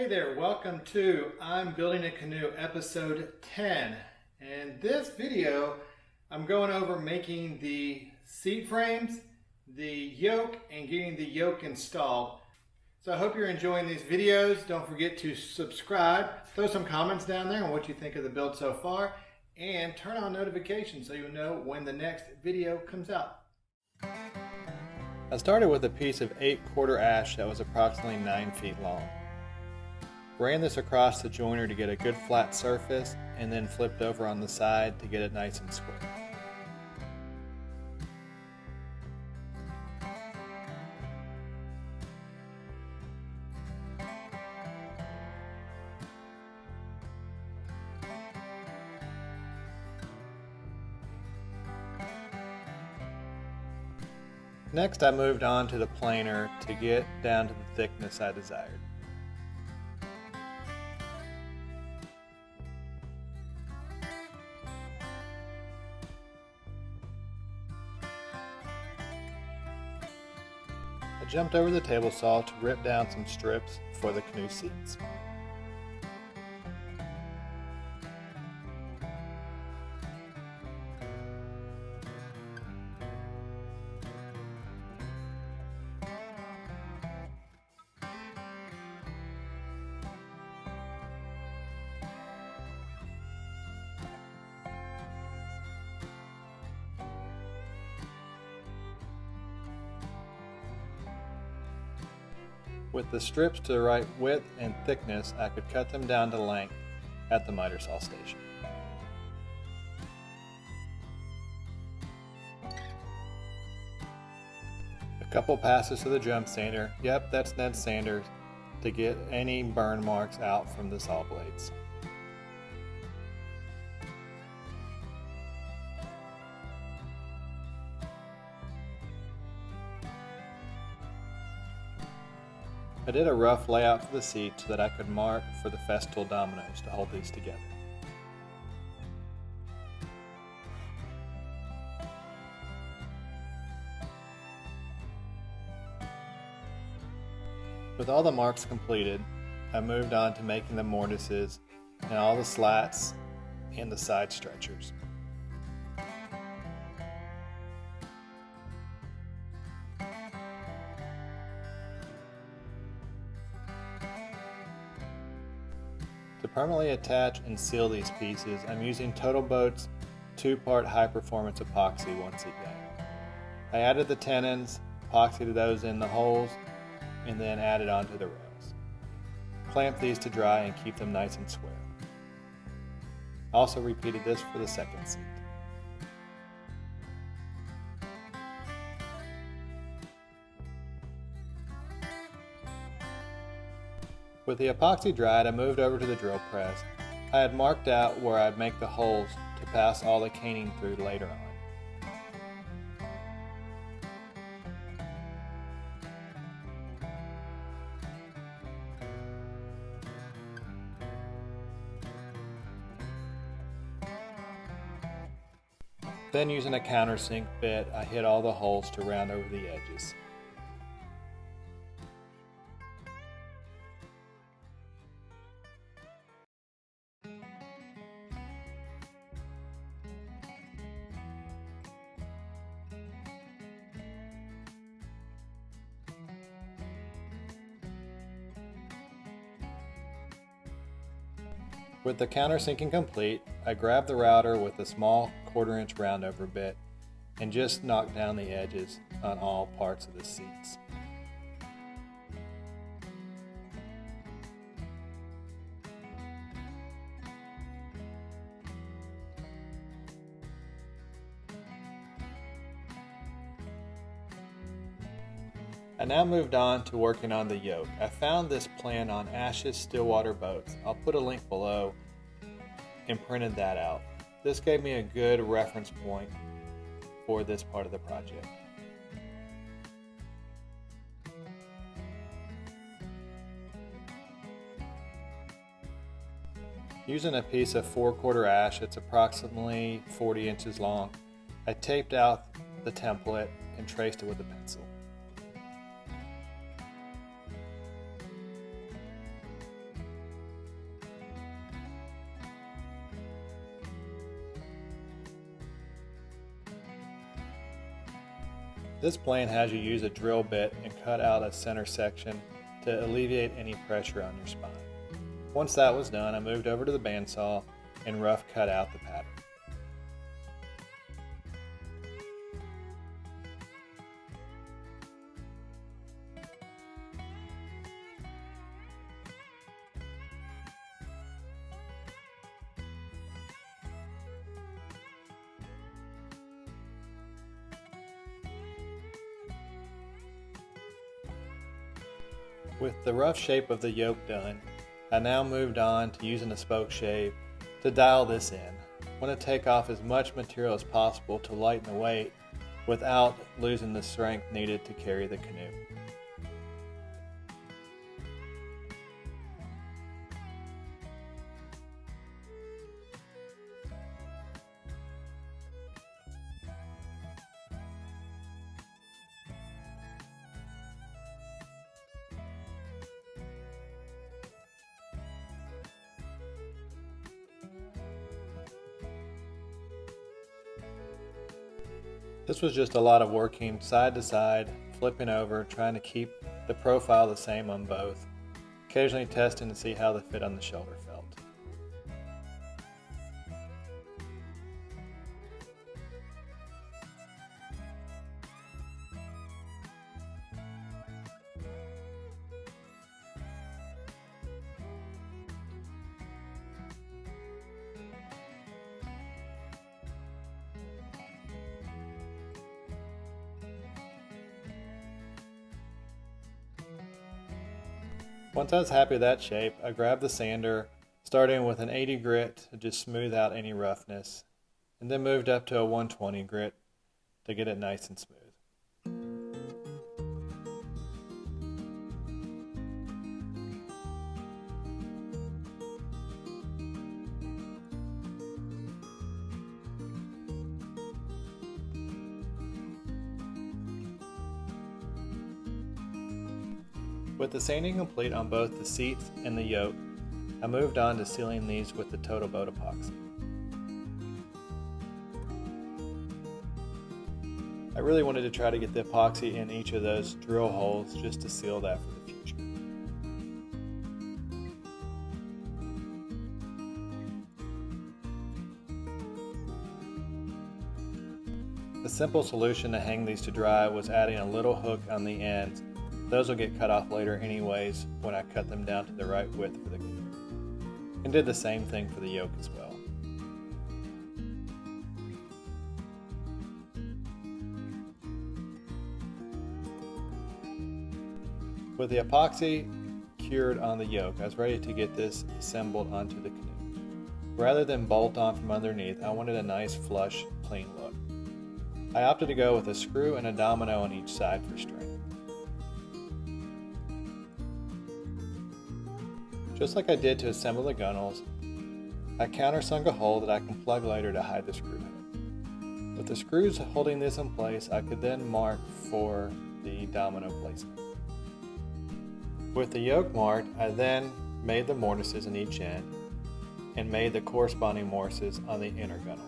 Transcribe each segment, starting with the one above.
Hey there, welcome to I'm Building a Canoe episode 10. In this video, I'm going over making the seat frames, the yoke, and getting the yoke installed. So I hope you're enjoying these videos. Don't forget to subscribe, throw some comments down there on what you think of the build so far, and turn on notifications so you'll know when the next video comes out. I started with a piece of 8/4 ash that was approximately 9 feet long. Ran this across the joiner to get a good flat surface, and then flipped over on the side to get it nice and square. Next, I moved on to the planer to get down to the thickness I desired. I jumped over the table saw to rip down some strips for the canoe seats. With the strips to the right width and thickness, I could cut them down to length at the miter saw station. A couple passes to the jump sander, yep, that's Ned Sanders, to get any burn marks out from the saw blades. I did a rough layout for the seat so that I could mark for the Festool dominoes to hold these together. With all the marks completed, I moved on to making the mortises and all the slats and the side stretchers. To permanently attach and seal these pieces, I'm using Total Boat's 2-part high-performance epoxy once again. I added the tenons, epoxied those in the holes, and then added onto the rails. Clamp these to dry and keep them nice and square. I also repeated this for the second seat. With the epoxy dried, I moved over to the drill press. I had marked out where I'd make the holes to pass all the caning through later on. Then using a countersink bit, I hit all the holes to round over the edges. With the countersinking complete, I grabbed the router with a small 1/4-inch roundover bit and just knocked down the edges on all parts of the seats. I now moved on to working on the yoke. I found this plan on Ash's Stillwater boats. I'll put a link below and printed that out. This gave me a good reference point for this part of the project. Using a piece of 4/4 ash, it's approximately 40 inches long, I taped out the template and traced it with a pencil. This plan has you use a drill bit and cut out a center section to alleviate any pressure on your spine. Once that was done, I moved over to the bandsaw and rough cut out the pattern. With the rough shape of the yoke done, I now moved on to using a spoke shape to dial this in. I want to take off as much material as possible to lighten the weight without losing the strength needed to carry the canoe. This was just a lot of working side to side, flipping over, trying to keep the profile the same on both, occasionally testing to see how the fit on the shoulder felt. Once I was happy with that shape, I grabbed the sander, starting with an 80 grit to just smooth out any roughness, and then moved up to a 120 grit to get it nice and smooth. With the sanding complete on both the seats and the yoke, I moved on to sealing these with the Total Boat epoxy. I really wanted to try to get the epoxy in each of those drill holes just to seal that for the future. The simple solution to hang these to dry was adding a little hook on the ends. Those will get cut off later anyways when I cut them down to the right width for the canoe. And did the same thing for the yoke as well. With the epoxy cured on the yoke, I was ready to get this assembled onto the canoe. Rather than bolt on from underneath, I wanted a nice flush, clean look. I opted to go with a screw and a domino on each side for strength. Just like I did to assemble the gunnels, I countersunk a hole that I can plug later to hide the screw head. With the screws holding this in place, I could then mark for the domino placement. With the yoke marked, I then made the mortises in each end and made the corresponding mortises on the inner gunnel.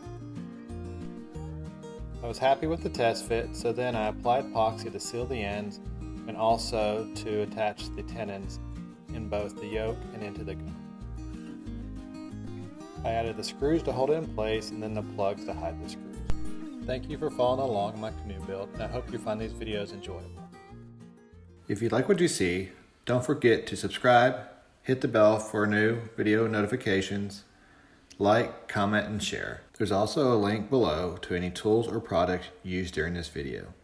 I was happy with the test fit, so then I applied epoxy to seal the ends and also to attach the tenons in both the yoke and into the gun. I added the screws to hold it in place and then the plugs to hide the screws. Thank you for following along in my canoe build, and I hope you find these videos enjoyable. If you like what you see, don't forget to subscribe, hit the bell for new video notifications, like, comment, and share. There's also a link below to any tools or products used during this video.